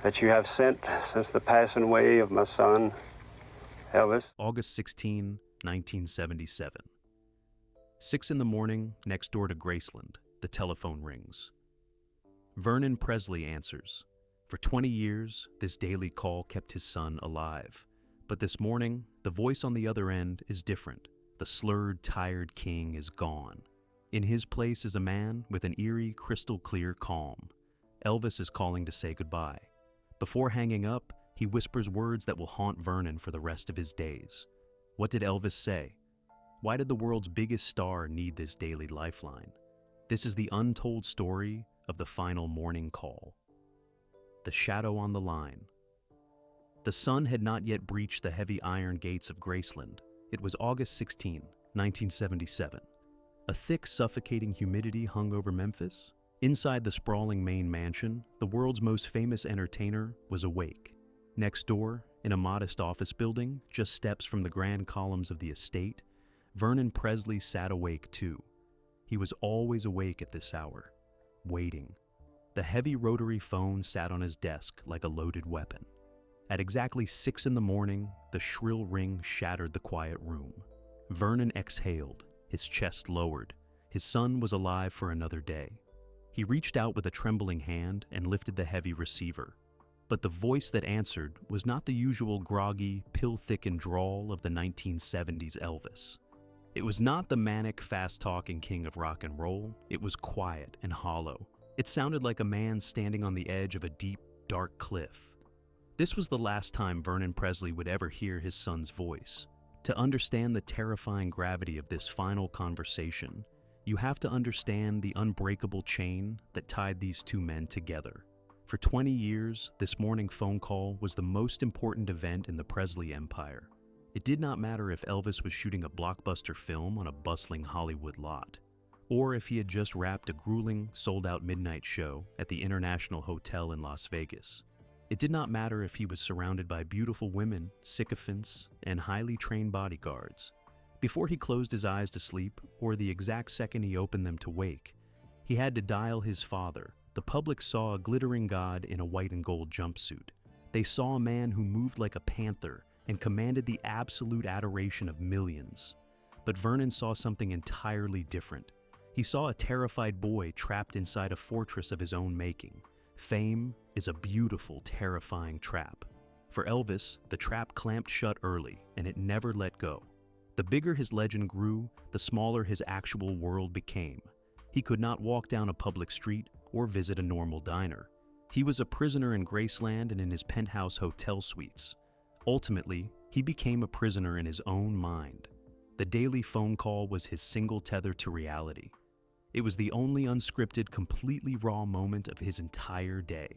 that you have sent since the passing away of my son, Elvis. August 16, 1977. 6 in the morning, next door to Graceland, the telephone rings. Vernon Presley answers. For 20 years, this daily call kept his son alive. But this morning, the voice on the other end is different. The slurred, tired king is gone. In his place is a man with an eerie, crystal-clear calm. Elvis is calling to say goodbye. Before hanging up, he whispers words that will haunt Vernon for the rest of his days. What did Elvis say? Why did the world's biggest star need this daily lifeline? This is the untold story of the final morning call. The shadow on the line. The sun had not yet breached the heavy iron gates of Graceland. It was August 16, 1977. A thick, suffocating humidity hung over Memphis. Inside the sprawling main mansion, the world's most famous entertainer was awake. Next door, in a modest office building, just steps from the grand columns of the estate, Vernon Presley sat awake too. He was always awake at this hour, waiting. The heavy rotary phone sat on his desk like a loaded weapon. At exactly 6 in the morning, the shrill ring shattered the quiet room. Vernon exhaled, his chest lowered. His son was alive for another day. He reached out with a trembling hand and lifted the heavy receiver. But the voice that answered was not the usual groggy, pill-thickened drawl of the 1970s Elvis. It was not the manic, fast-talking king of rock and roll. It was quiet and hollow. It sounded like a man standing on the edge of a deep, dark cliff. This was the last time Vernon Presley would ever hear his son's voice. To understand the terrifying gravity of this final conversation, you have to understand the unbreakable chain that tied these two men together. For 20 years, this morning phone call was the most important event in the Presley empire. It did not matter if Elvis was shooting a blockbuster film on a bustling Hollywood lot, or if he had just wrapped a grueling, sold-out midnight show at the International Hotel in Las Vegas. It did not matter if he was surrounded by beautiful women, sycophants, and highly trained bodyguards. Before he closed his eyes to sleep, or the exact second he opened them to wake, he had to dial his father. The public saw a glittering god in a white and gold jumpsuit. They saw a man who moved like a panther and commanded the absolute adoration of millions. But Vernon saw something entirely different. He saw a terrified boy trapped inside a fortress of his own making. Fame is a beautiful, terrifying trap. For Elvis, the trap clamped shut early, and it never let go. The bigger his legend grew, the smaller his actual world became. He could not walk down a public street or visit a normal diner. He was a prisoner in Graceland and in his penthouse hotel suites. Ultimately, he became a prisoner in his own mind. The daily phone call was his single tether to reality. It was the only unscripted, completely raw moment of his entire day.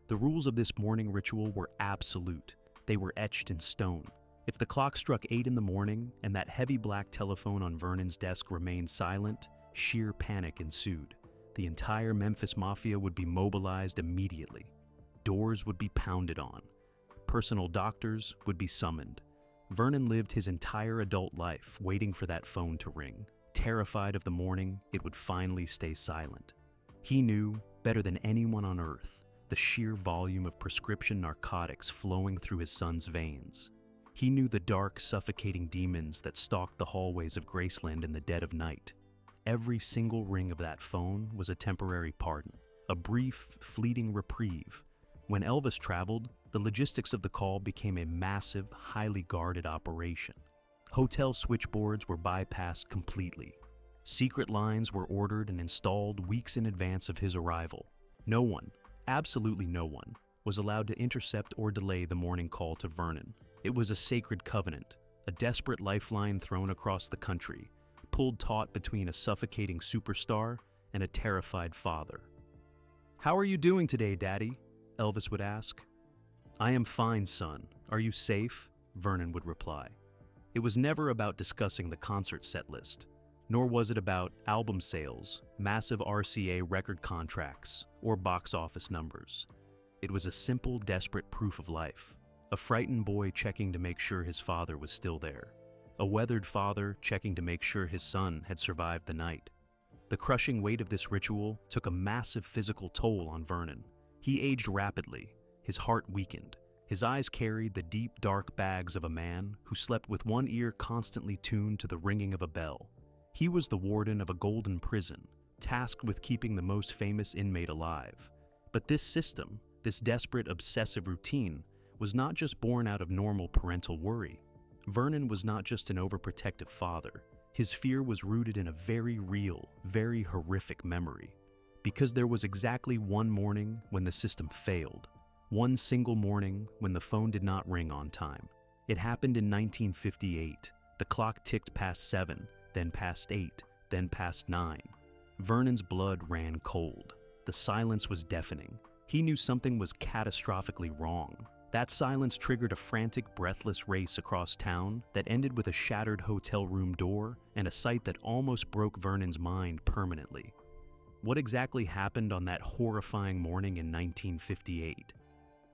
The rules of this morning ritual were absolute. They were etched in stone. If the clock struck 8 in the morning and that heavy black telephone on Vernon's desk remained silent, sheer panic ensued. The entire Memphis Mafia would be mobilized immediately. Doors would be pounded on. Personal doctors would be summoned. Vernon lived his entire adult life waiting for that phone to ring, terrified of the morning it would finally stay silent. He knew, better than anyone on earth, the sheer volume of prescription narcotics flowing through his son's veins. He knew the dark, suffocating demons that stalked the hallways of Graceland in the dead of night. Every single ring of that phone was a temporary pardon, a brief, fleeting reprieve. When Elvis traveled, the logistics of the call became a massive, highly guarded operation. Hotel switchboards were bypassed completely. Secret lines were ordered and installed weeks in advance of his arrival. No one, absolutely no one, was allowed to intercept or delay the morning call to Vernon. It was a sacred covenant, a desperate lifeline thrown across the country, pulled taut between a suffocating superstar and a terrified father. "How are you doing today, Daddy?" Elvis would ask. "I am fine, son. Are you safe?" Vernon would reply. It was never about discussing the concert set list, nor was it about album sales, massive RCA record contracts, or box office numbers. It was a simple, desperate proof of life. A frightened boy checking to make sure his father was still there. A weathered father checking to make sure his son had survived the night. The crushing weight of this ritual took a massive physical toll on Vernon. He aged rapidly. his heart weakened. His eyes carried the deep, dark bags of a man who slept with one ear constantly tuned to the ringing of a bell. He was the warden of a golden prison, tasked with keeping the most famous inmate alive. But this system, this desperate, obsessive routine, was not just born out of normal parental worry. Vernon was not just an overprotective father. His fear was rooted in a very real, very horrific memory. Because there was exactly one morning when the system failed. One single morning when the phone did not ring on time. It happened in 1958. The clock ticked past 7, then past 8, then past 9. Vernon's blood ran cold. The silence was deafening. He knew something was catastrophically wrong. That silence triggered a frantic, breathless race across town that ended with a shattered hotel room door and a sight that almost broke Vernon's mind permanently. What exactly happened on that horrifying morning in 1958?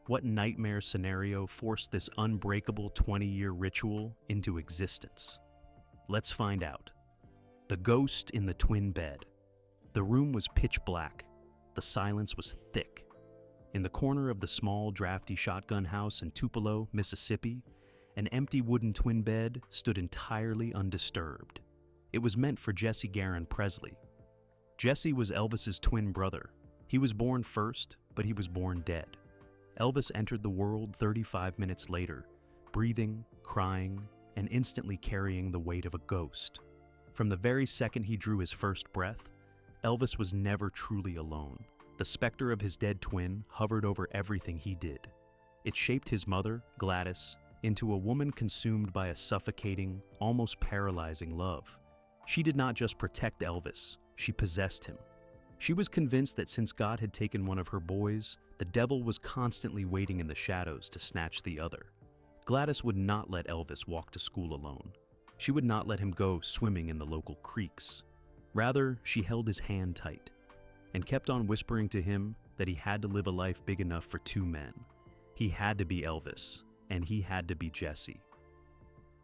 What nightmare scenario forced this unbreakable 20-year ritual into existence? Let's find out. The ghost in the twin bed. The room was pitch black. The silence was thick. In the corner of the small, drafty shotgun house in Tupelo, Mississippi, an empty wooden twin bed stood entirely undisturbed. It was meant for Jesse Vernon Presley. Jesse was Elvis's twin brother. He was born first, but he was born dead. Elvis entered the world 35 minutes later, breathing, crying, and instantly carrying the weight of a ghost. From the very second he drew his first breath, Elvis was never truly alone. The specter of his dead twin hovered over everything he did. It shaped his mother, Gladys, into a woman consumed by a suffocating, almost paralyzing love. She did not just protect Elvis, she possessed him. She was convinced that since God had taken one of her boys, the devil was constantly waiting in the shadows to snatch the other. Gladys would not let Elvis walk to school alone. She would not let him go swimming in the local creeks. Rather, she held his hand tight and kept on whispering to him that he had to live a life big enough for two men. He had to be Elvis, and he had to be Jesse.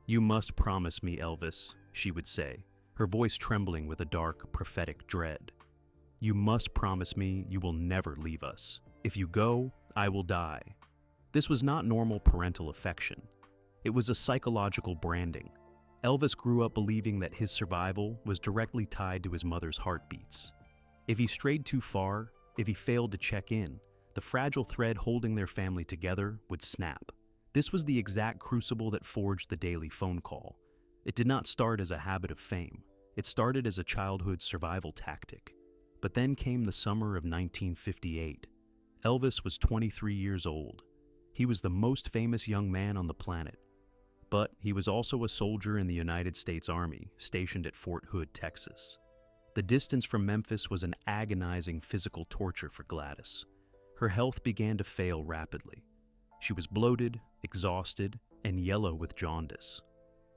"You must promise me, Elvis," she would say, her voice trembling with a dark, prophetic dread. "You must promise me you will never leave us. If you go, I will die." This was not normal parental affection. It was a psychological branding. Elvis grew up believing that his survival was directly tied to his mother's heartbeats. If he strayed too far, if he failed to check in, the fragile thread holding their family together would snap. This was the exact crucible that forged the daily phone call. It did not start as a habit of fame. It started as a childhood survival tactic. But then came the summer of 1958. Elvis was 23 years old. He was the most famous young man on the planet. But he was also a soldier in the United States Army, stationed at Fort Hood, Texas. The distance from Memphis was an agonizing physical torture for Gladys. Her health began to fail rapidly. She was bloated, exhausted, and yellow with jaundice.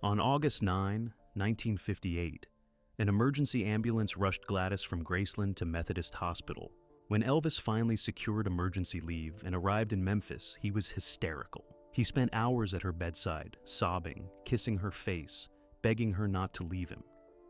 On August 9, 1958, an emergency ambulance rushed Gladys from Graceland to Methodist Hospital. When Elvis finally secured emergency leave and arrived in Memphis, he was hysterical. He spent hours at her bedside, sobbing, kissing her face, begging her not to leave him.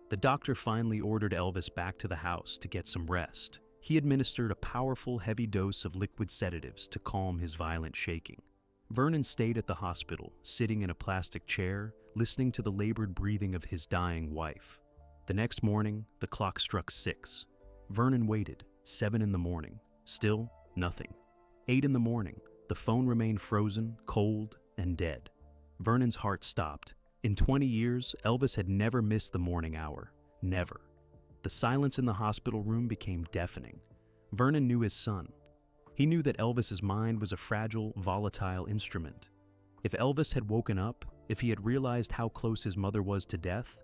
The doctor finally ordered Elvis back to the house to get some rest. He administered a powerful, heavy dose of liquid sedatives to calm his violent shaking. Vernon stayed at the hospital, sitting in a plastic chair, listening to the labored breathing of his dying wife. The next morning, the clock struck 6. Vernon waited. 7 in the morning. Still nothing. 8 in the morning. The phone remained frozen, cold, and dead. Vernon's heart stopped. In 20 years, Elvis had never missed the morning hour. Never. The silence in the hospital room became deafening. Vernon knew his son. He knew that Elvis's mind was a fragile, volatile instrument. If Elvis had woken up, if he had realized how close his mother was to death,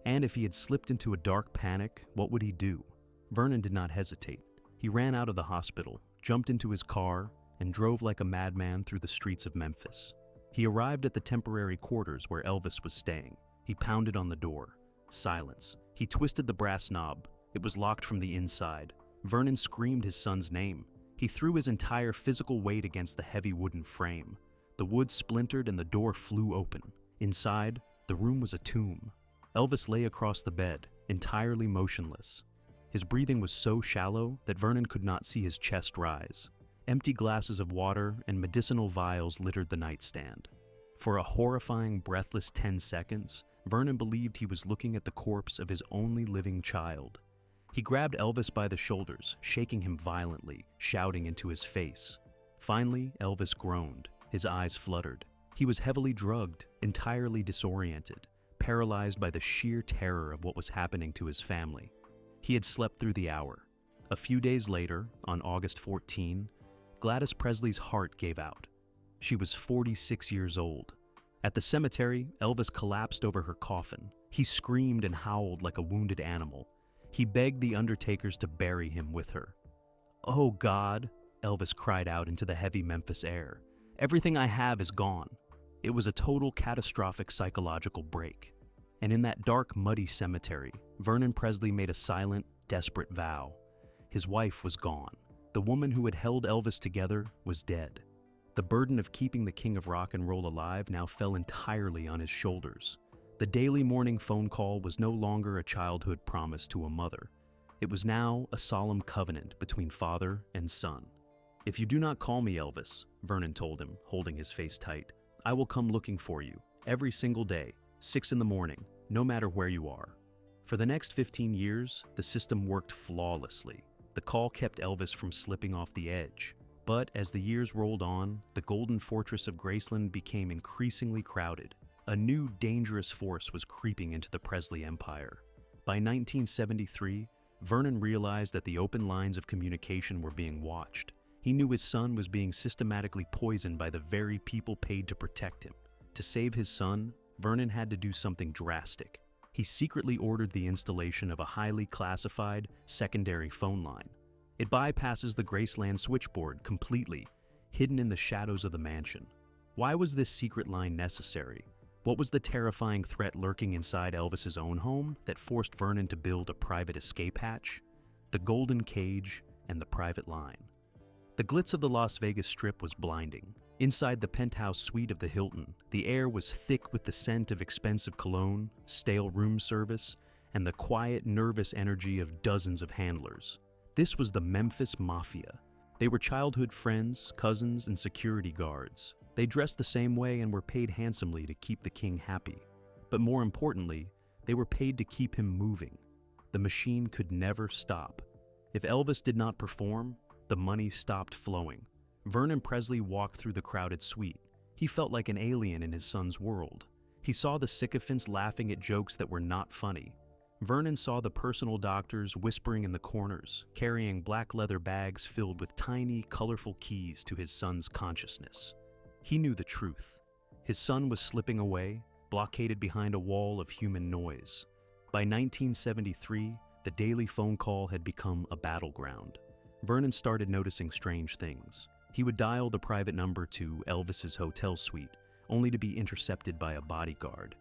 and if he had slipped into a dark panic, what would he do? Vernon did not hesitate. He ran out of the hospital, jumped into his car, and drove like a madman through the streets of Memphis. He arrived at the temporary quarters where Elvis was staying. He pounded on the door. Silence. He twisted the brass knob. It was locked from the inside. Vernon screamed his son's name. He threw his entire physical weight against the heavy wooden frame. The wood splintered and the door flew open. Inside, the room was a tomb. Elvis lay across the bed, entirely motionless. His breathing was so shallow that Vernon could not see his chest rise. Empty glasses of water and medicinal vials littered the nightstand. For a horrifying, breathless 10 seconds, Vernon believed he was looking at the corpse of his only living child. He grabbed Elvis by the shoulders, shaking him violently, shouting into his face. Finally, Elvis groaned. His eyes fluttered. He was heavily drugged, entirely disoriented, paralyzed by the sheer terror of what was happening to his family. He had slept through the hour. A few days later, on August 14, Gladys Presley's heart gave out. She was 46 years old. At the cemetery, Elvis collapsed over her coffin. He screamed and howled like a wounded animal. He begged the undertakers to bury him with her. "Oh God," Elvis cried out into the heavy Memphis air. "Everything I have is gone." It was a total catastrophic psychological break. And in that dark, muddy cemetery, Vernon Presley made a silent, desperate vow. His wife was gone. The woman who had held Elvis together was dead. The burden of keeping the king of rock and roll alive now fell entirely on his shoulders. The daily morning phone call was no longer a childhood promise to a mother. It was now a solemn covenant between father and son. "If you do not call me, Elvis," Vernon told him, holding his face tight, "I will come looking for you, every single day, 6 in the morning, no matter where you are." For the next 15 years, the system worked flawlessly. The call kept Elvis from slipping off the edge. But as the years rolled on, the golden fortress of Graceland became increasingly crowded. A new, dangerous force was creeping into the Presley empire. By 1973, Vernon realized that the open lines of communication were being watched. He knew his son was being systematically poisoned by the very people paid to protect him. To save his son, Vernon had to do something drastic. He secretly ordered the installation of a highly classified secondary phone line. It bypasses the Graceland switchboard completely, hidden in the shadows of the mansion. Why was this secret line necessary? What was the terrifying threat lurking inside Elvis's own home that forced Vernon to build a private escape hatch? The golden cage and the private line. The glitz of the Las Vegas Strip was blinding. Inside the penthouse suite of the Hilton, the air was thick with the scent of expensive cologne, stale room service, and the quiet, nervous energy of dozens of handlers. This was the Memphis Mafia. They were childhood friends, cousins, and security guards. They dressed the same way and were paid handsomely to keep the king happy. But more importantly, they were paid to keep him moving. The machine could never stop. If Elvis did not perform, the money stopped flowing. Vernon Presley walked through the crowded suite. He felt like an alien in his son's world. He saw the sycophants laughing at jokes that were not funny. Vernon saw the personal doctors whispering in the corners, carrying black leather bags filled with tiny, colorful keys to his son's consciousness. He knew the truth. His son was slipping away, blockaded behind a wall of human noise. By 1973, the daily phone call had become a battleground. Vernon started noticing strange things. He would dial the private number to Elvis's hotel suite, only to be intercepted by a bodyguard.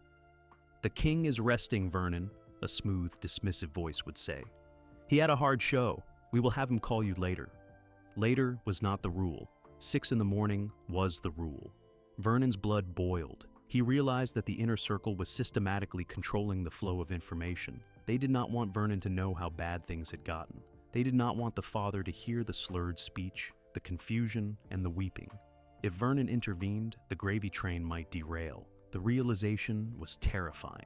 "The king is resting, Vernon," a smooth, dismissive voice would say. "He had a hard show. We will have him call you later." Later was not the rule. 6 in the morning was the rule. Vernon's blood boiled. He realized that the inner circle was systematically controlling the flow of information. They did not want Vernon to know how bad things had gotten. They did not want the father to hear the slurred speech, the confusion, and the weeping. If Vernon intervened, the gravy train might derail. The realization was terrifying.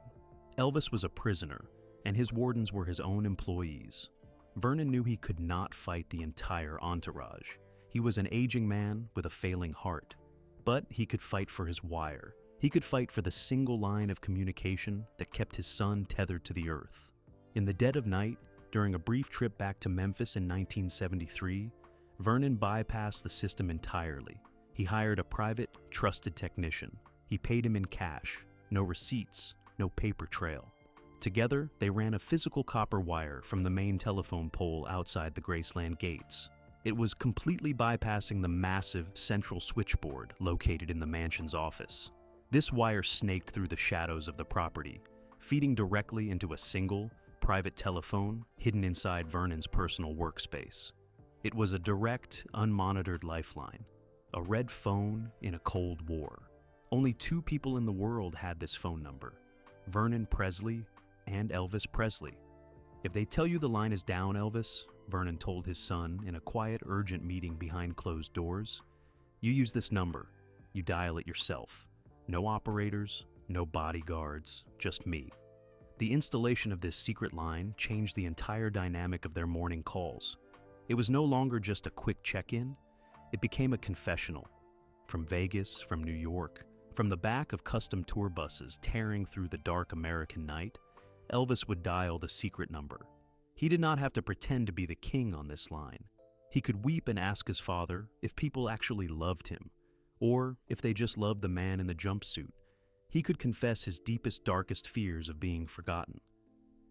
Elvis was a prisoner, and his wardens were his own employees. Vernon knew he could not fight the entire entourage. He was an aging man with a failing heart. But he could fight for his wire. He could fight for the single line of communication that kept his son tethered to the earth. In the dead of night, during a brief trip back to Memphis in 1973, Vernon bypassed the system entirely. He hired a private, trusted technician. He paid him in cash, no receipts, no paper trail. Together, they ran a physical copper wire from the main telephone pole outside the Graceland gates. It was completely bypassing the massive central switchboard located in the mansion's office. This wire snaked through the shadows of the property, feeding directly into a single, private telephone hidden inside Vernon's personal workspace. It was a direct, unmonitored lifeline, a red phone in a Cold War. Only 2 people in the world had this phone number, Vernon Presley and Elvis Presley. "If they tell you the line is down, Elvis," Vernon told his son in a quiet, urgent meeting behind closed doors. "You use this number. You dial it yourself. No operators, no bodyguards, just me." The installation of this secret line changed the entire dynamic of their morning calls. It was no longer just a quick check-in. It became a confessional. From Vegas, from New York, from the back of custom tour buses tearing through the dark American night, Elvis would dial the secret number. He did not have to pretend to be the king on this line. He could weep and ask his father if people actually loved him, or if they just loved the man in the jumpsuit. He could confess his deepest, darkest fears of being forgotten.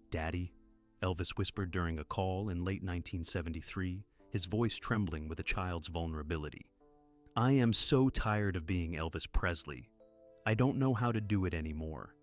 "Daddy," Elvis whispered during a call in late 1973, his voice trembling with a child's vulnerability. "I am so tired of being Elvis Presley. I don't know how to do it anymore."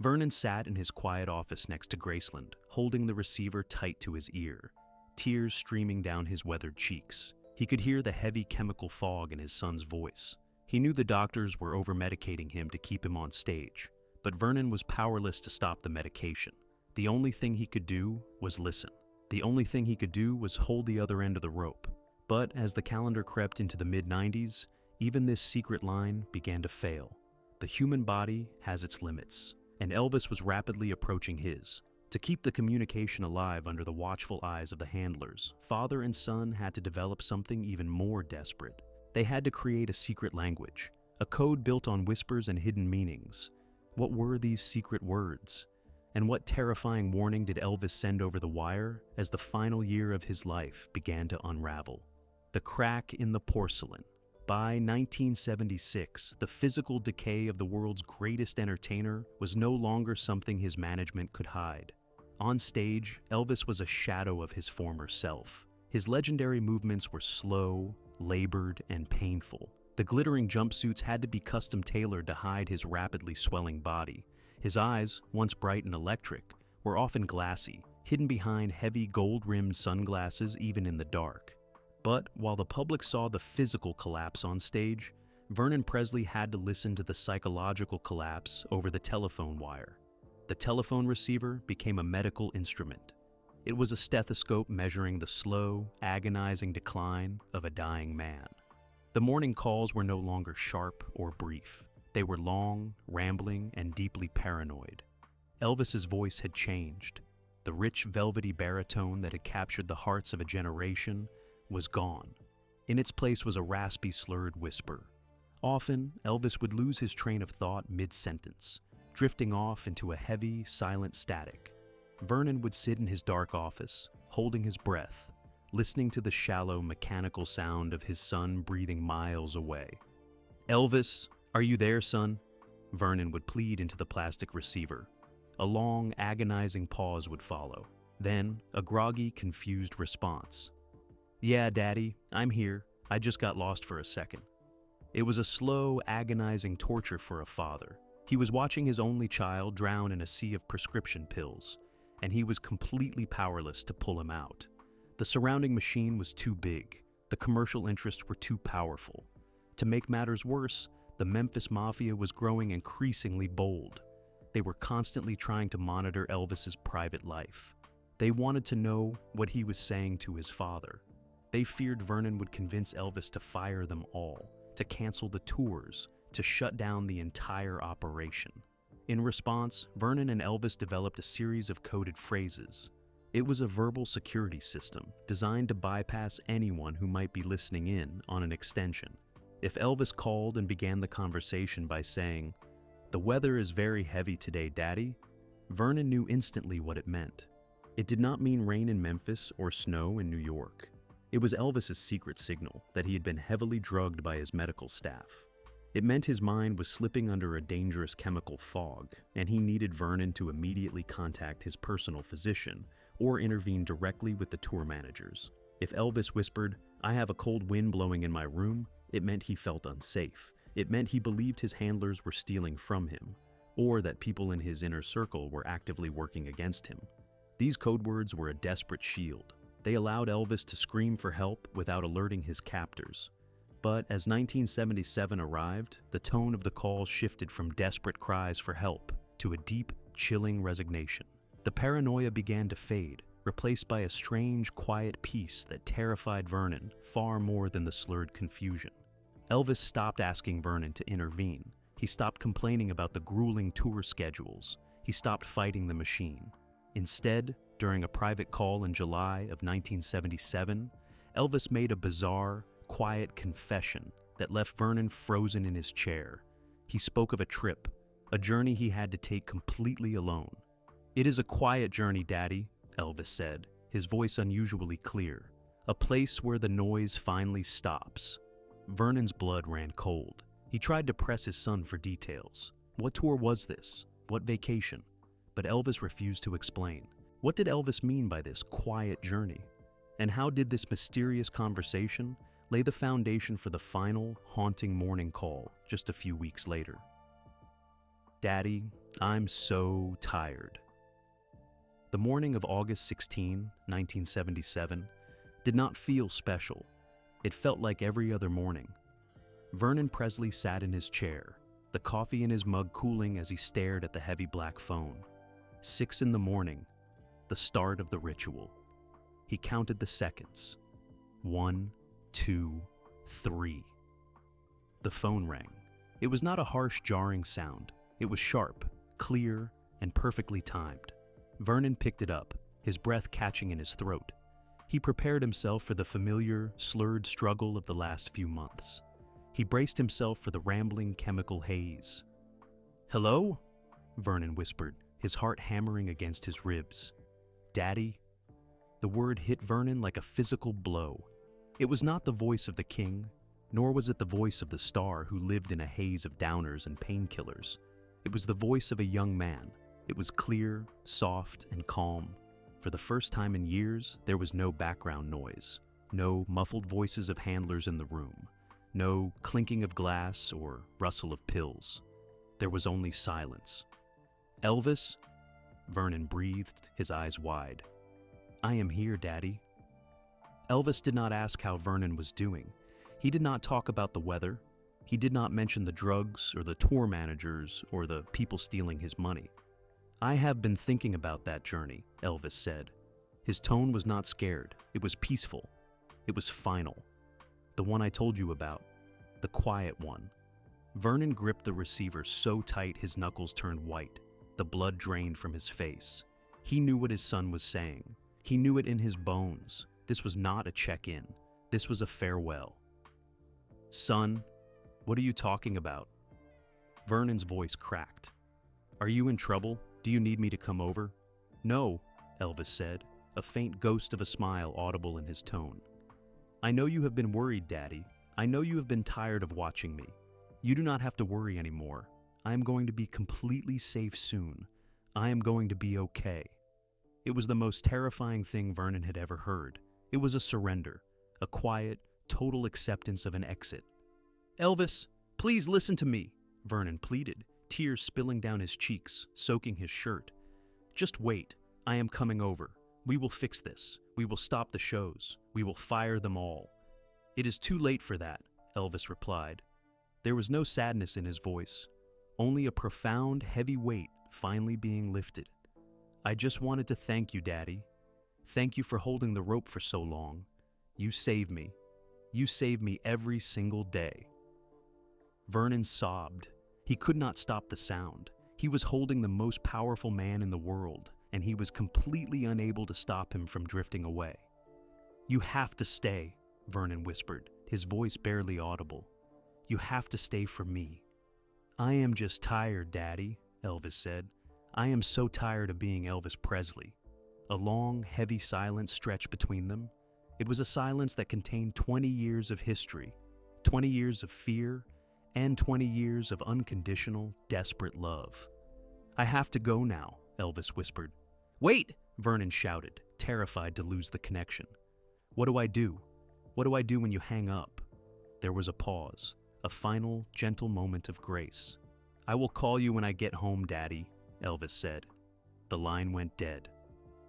Vernon sat in his quiet office next to Graceland, holding the receiver tight to his ear, tears streaming down his weathered cheeks. He could hear the heavy chemical fog in his son's voice. He knew the doctors were over-medicating him to keep him on stage, but Vernon was powerless to stop the medication. The only thing he could do was listen. The only thing he could do was hold the other end of the rope. But as the calendar crept into the mid-90s, even this secret line began to fail. The human body has its limits, and Elvis was rapidly approaching his. To keep the communication alive under the watchful eyes of the handlers, father and son had to develop something even more desperate. They had to create a secret language, a code built on whispers and hidden meanings. What were these secret words? And what terrifying warning did Elvis send over the wire as the final year of his life began to unravel? The crack in the porcelain. By 1976, the physical decay of the world's greatest entertainer was no longer something his management could hide. On stage, Elvis was a shadow of his former self. His legendary movements were slow, labored, and painful. The glittering jumpsuits had to be custom-tailored to hide his rapidly swelling body. His eyes, once bright and electric, were often glassy, hidden behind heavy gold-rimmed sunglasses even in the dark. But while the public saw the physical collapse on stage, Vernon Presley had to listen to the psychological collapse over the telephone wire. The telephone receiver became a medical instrument. It was a stethoscope measuring the slow, agonizing decline of a dying man. The morning calls were no longer sharp or brief. They were long, rambling, and deeply paranoid. Elvis's voice had changed. The rich, velvety baritone that had captured the hearts of a generation was gone. In its place was a raspy, slurred whisper. Often, Elvis would lose his train of thought mid-sentence, drifting off into a heavy, silent static. Vernon would sit in his dark office, holding his breath, listening to the shallow, mechanical sound of his son breathing miles away. "Elvis, are you there, son?" Vernon would plead into the plastic receiver. A long, agonizing pause would follow. Then, a groggy, confused response. "Yeah, Daddy, I'm here. I just got lost for a second." It was a slow, agonizing torture for a father. He was watching his only child drown in a sea of prescription pills, and he was completely powerless to pull him out. The surrounding machine was too big. The commercial interests were too powerful. To make matters worse, the Memphis Mafia was growing increasingly bold. They were constantly trying to monitor Elvis's private life. They wanted to know what he was saying to his father. They feared Vernon would convince Elvis to fire them all, to cancel the tours, to shut down the entire operation. In response, Vernon and Elvis developed a series of coded phrases. It was a verbal security system designed to bypass anyone who might be listening in on an extension. If Elvis called and began the conversation by saying, "The weather is very heavy today, Daddy," Vernon knew instantly what it meant. It did not mean rain in Memphis or snow in New York. It was Elvis's secret signal that he had been heavily drugged by his medical staff. It meant his mind was slipping under a dangerous chemical fog, and he needed Vernon to immediately contact his personal physician or intervene directly with the tour managers. If Elvis whispered, "I have a cold wind blowing in my room," it meant he felt unsafe. It meant he believed his handlers were stealing from him, or that people in his inner circle were actively working against him. These code words were a desperate shield. They allowed Elvis to scream for help without alerting his captors. But as 1977 arrived, the tone of the call shifted from desperate cries for help to a deep, chilling resignation. The paranoia began to fade. replaced by a strange, quiet peace that terrified Vernon far more than the slurred confusion. Elvis stopped asking Vernon to intervene. He stopped complaining about the grueling tour schedules. He stopped fighting the machine. Instead, during a private call in July of 1977, Elvis made a bizarre, quiet confession that left Vernon frozen in his chair. He spoke of a trip, a journey he had to take completely alone. "It is a quiet journey, Daddy," Elvis said, his voice unusually clear. "A place where the noise finally stops." Vernon's blood ran cold. He tried to press his son for details. What tour was this? What vacation? But Elvis refused to explain. What did Elvis mean by this quiet journey? And how did this mysterious conversation lay the foundation for the final, haunting morning call just a few weeks later? "Daddy, I'm so tired." The morning of August 16, 1977, did not feel special. It felt like every other morning. Vernon Presley sat in his chair, the coffee in his mug cooling as he stared at the heavy black phone. 6 in the morning, the start of the ritual. He counted the seconds. 1, 2, 3. The phone rang. It was not a harsh, jarring sound. It was sharp, clear, and perfectly timed. Vernon picked it up, his breath catching in his throat. He prepared himself for the familiar, slurred struggle of the last few months. He braced himself for the rambling chemical haze. "Hello?" Vernon whispered, his heart hammering against his ribs. "Daddy?" The word hit Vernon like a physical blow. It was not the voice of the king, nor was it the voice of the star who lived in a haze of downers and painkillers. It was the voice of a young man. It was clear, soft, and calm. For the first time in years, there was no background noise, no muffled voices of handlers in the room, no clinking of glass or rustle of pills. There was only silence. "Elvis?" Vernon breathed, his eyes wide. "I am here, Daddy." Elvis did not ask how Vernon was doing. He did not talk about the weather. He did not mention the drugs or the tour managers or the people stealing his money. "I have been thinking about that journey," Elvis said. His tone was not scared. It was peaceful. It was final. "The one I told you about. The quiet one." Vernon gripped the receiver so tight his knuckles turned white. The blood drained from his face. He knew what his son was saying. He knew it in his bones. This was not a check-in. This was a farewell. "Son, what are you talking about?" Vernon's voice cracked. "Are you in trouble? Do you need me to come over?" "No," Elvis said, a faint ghost of a smile audible in his tone. "I know you have been worried, Daddy. I know you have been tired of watching me. You do not have to worry anymore. I am going to be completely safe soon. I am going to be okay." It was the most terrifying thing Vernon had ever heard. It was a surrender, a quiet, total acceptance of an exit. "Elvis, please listen to me," Vernon pleaded, tears spilling down his cheeks, soaking his shirt. "Just wait. I am coming over. We will fix this. We will stop the shows. We will fire them all." "It is too late for that," Elvis replied. There was no sadness in his voice, only a profound, heavy weight finally being lifted. "I just wanted to thank you, Daddy. Thank you for holding the rope for so long. You saved me. You saved me every single day." Vernon sobbed. He could not stop the sound. He was holding the most powerful man in the world, and he was completely unable to stop him from drifting away. "You have to stay," Vernon whispered, his voice barely audible. "You have to stay for me." "I am just tired, Daddy," Elvis said. "I am so tired of being Elvis Presley." A long, heavy silence stretched between them. It was a silence that contained 20 years of history, 20 years of fear, and 20 years of unconditional, desperate love. "I have to go now," Elvis whispered. "Wait!" Vernon shouted, terrified to lose the connection. "What do I do? What do I do when you hang up?" There was a pause, a final, gentle moment of grace. "I will call you when I get home, Daddy," Elvis said. The line went dead.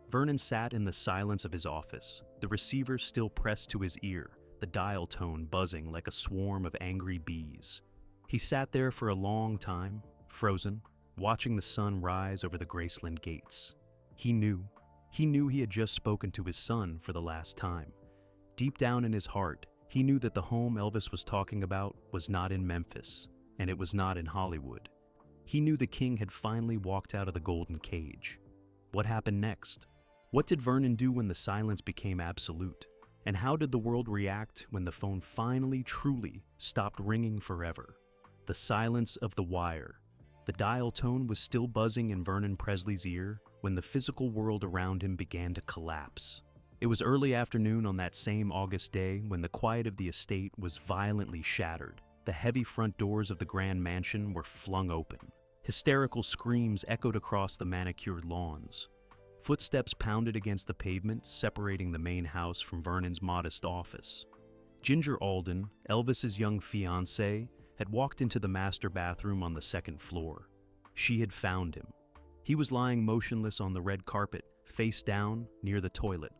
Vernon sat in the silence of his office, the receiver still pressed to his ear, the dial tone buzzing like a swarm of angry bees. He sat there for a long time, frozen, watching the sun rise over the Graceland gates. He knew He knew he had just spoken to his son for the last time. Deep down in his heart, he knew that the home Elvis was talking about was not in Memphis, and it was not in Hollywood. He knew the king had finally walked out of the golden cage. What happened next? What did Vernon do when the silence became absolute? And how did the world react when the phone finally, truly stopped ringing forever? The silence of the wire. The dial tone was still buzzing in Vernon Presley's ear when the physical world around him began to collapse. It was early afternoon on that same August day when the quiet of the estate was violently shattered. The heavy front doors of the grand mansion were flung open. Hysterical screams echoed across the manicured lawns. Footsteps pounded against the pavement, separating the main house from Vernon's modest office. Ginger Alden, Elvis's young fiancée, had walked into the master bathroom on the second floor. She had found him. He was lying motionless on the red carpet, face down, near the toilet.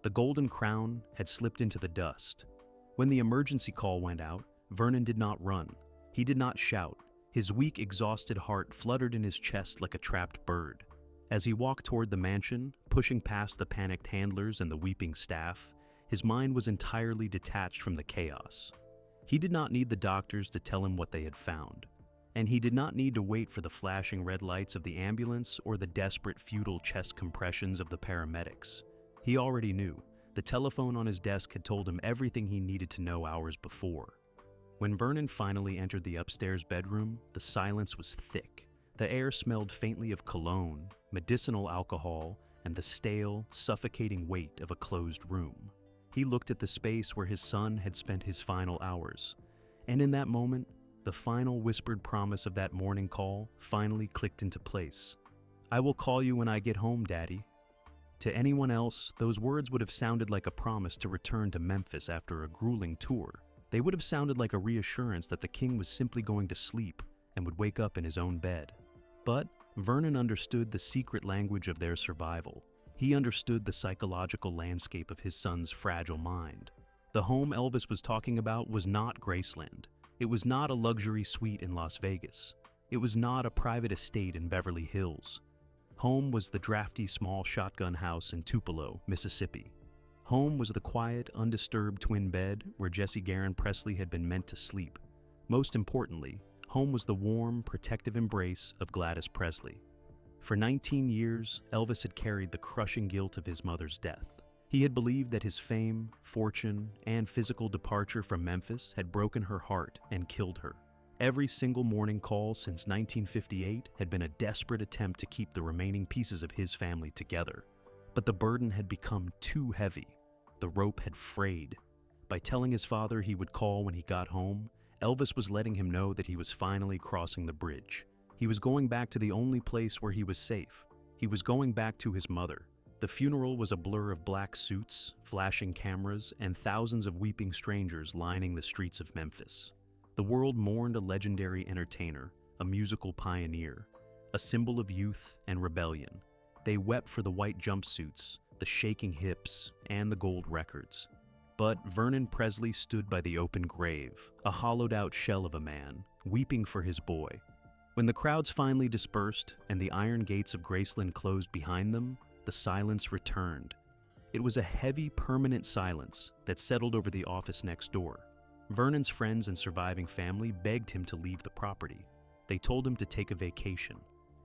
The golden crown had slipped into the dust. When the emergency call went out, Vernon did not run. He did not shout. His weak, exhausted heart fluttered in his chest like a trapped bird. As he walked toward the mansion, pushing past the panicked handlers and the weeping staff, his mind was entirely detached from the chaos. He did not need the doctors to tell him what they had found, and he did not need to wait for the flashing red lights of the ambulance or the desperate, futile chest compressions of the paramedics. He already knew. The telephone on his desk had told him everything he needed to know hours before. When Vernon finally entered the upstairs bedroom, the silence was thick. The air smelled faintly of cologne, medicinal alcohol, and the stale, suffocating weight of a closed room. He looked at the space where his son had spent his final hours, and in that moment, the final whispered promise of that morning call finally clicked into place. "I will call you when I get home, Daddy." To anyone else, those words would have sounded like a promise to return to Memphis after a grueling tour. They would have sounded like a reassurance that the king was simply going to sleep and would wake up in his own bed. But Vernon understood the secret language of their survival. He understood the psychological landscape of his son's fragile mind. The home Elvis was talking about was not Graceland. It was not a luxury suite in Las Vegas. It was not a private estate in Beverly Hills. Home was the drafty small shotgun house in Tupelo, Mississippi. Home was the quiet, undisturbed twin bed where Jesse Garon Presley had been meant to sleep. Most importantly, home was the warm, protective embrace of Gladys Presley. For 19 years, Elvis had carried the crushing guilt of his mother's death. He had believed that his fame, fortune, and physical departure from Memphis had broken her heart and killed her. Every single morning call since 1958 had been a desperate attempt to keep the remaining pieces of his family together. But the burden had become too heavy. The rope had frayed. By telling his father he would call when he got home, Elvis was letting him know that he was finally crossing the bridge. He was going back to the only place where he was safe. He was going back to his mother. The funeral was a blur of black suits, flashing cameras, and thousands of weeping strangers lining the streets of Memphis. The world mourned a legendary entertainer, a musical pioneer, a symbol of youth and rebellion. They wept for the white jumpsuits, the shaking hips, and the gold records. But Vernon Presley stood by the open grave, a hollowed-out shell of a man, weeping for his boy. When the crowds finally dispersed and the iron gates of Graceland closed behind them, the silence returned. It was a heavy, permanent silence that settled over the office next door. Vernon's friends and surviving family begged him to leave the property. They told him to take a vacation.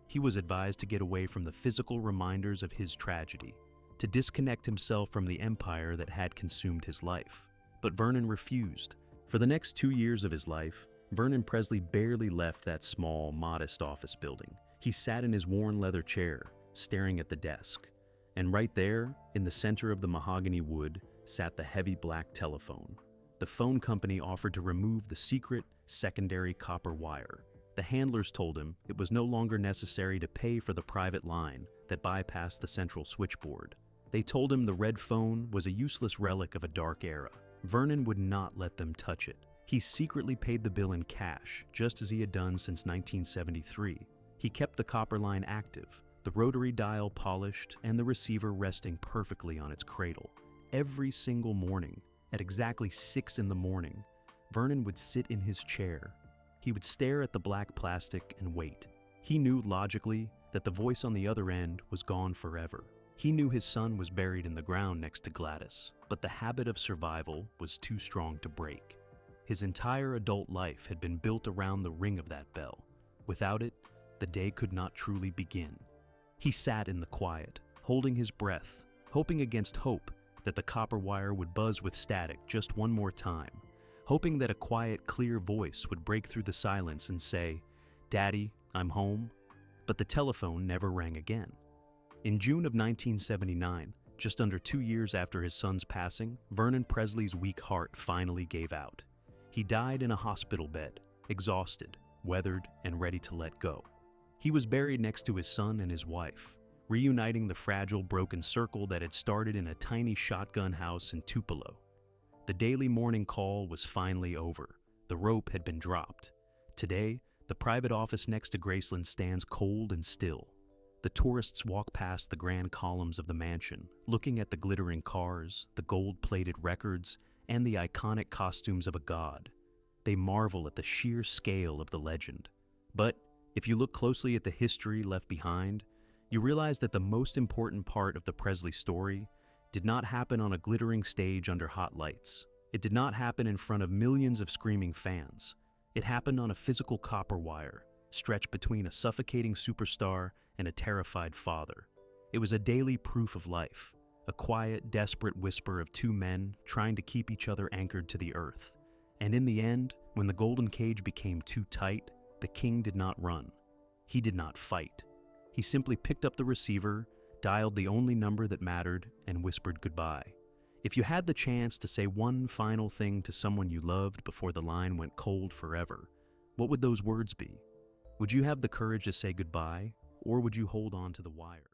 He was advised to get away from the physical reminders of his tragedy, to disconnect himself from the empire that had consumed his life. But Vernon refused. For the next 2 years of his life, Vernon Presley barely left that small, modest office building. He sat in his worn leather chair, staring at the desk. And right there, in the center of the mahogany wood, sat the heavy black telephone. The phone company offered to remove the secret, secondary copper wire. The handlers told him it was no longer necessary to pay for the private line that bypassed the central switchboard. They told him the red phone was a useless relic of a dark era. Vernon would not let them touch it. He secretly paid the bill in cash, just as he had done since 1973. He kept the copper line active, the rotary dial polished, and the receiver resting perfectly on its cradle. Every single morning, at exactly 6 in the morning, Vernon would sit in his chair. He would stare at the black plastic and wait. He knew logically that the voice on the other end was gone forever. He knew his son was buried in the ground next to Gladys, but the habit of survival was too strong to break. His entire adult life had been built around the ring of that bell. Without it, the day could not truly begin. He sat in the quiet, holding his breath, hoping against hope that the copper wire would buzz with static just one more time, hoping that a quiet, clear voice would break through the silence and say, "Daddy, I'm home." But the telephone never rang again. In June of 1979, just under 2 years after his son's passing, Vernon Presley's weak heart finally gave out. He died in a hospital bed, exhausted, weathered, and ready to let go. He was buried next to his son and his wife, reuniting the fragile, broken circle that had started in a tiny shotgun house in Tupelo. The daily morning call was finally over. The rope had been dropped. Today, the private office next to Graceland stands cold and still. The tourists walk past the grand columns of the mansion, looking at the glittering cars, the gold-plated records, and the iconic costumes of a god. They marvel at the sheer scale of the legend. But if you look closely at the history left behind, you realize that the most important part of the Presley story did not happen on a glittering stage under hot lights. It did not happen in front of millions of screaming fans. It happened on a physical copper wire, stretched between a suffocating superstar and a terrified father. It was a daily proof of life, a quiet, desperate whisper of two men trying to keep each other anchored to the earth. And in the end, when the golden cage became too tight, the king did not run. He did not fight. He simply picked up the receiver, dialed the only number that mattered, and whispered goodbye. If you had the chance to say one final thing to someone you loved before the line went cold forever, what would those words be? Would you have the courage to say goodbye, or would you hold on to the wire?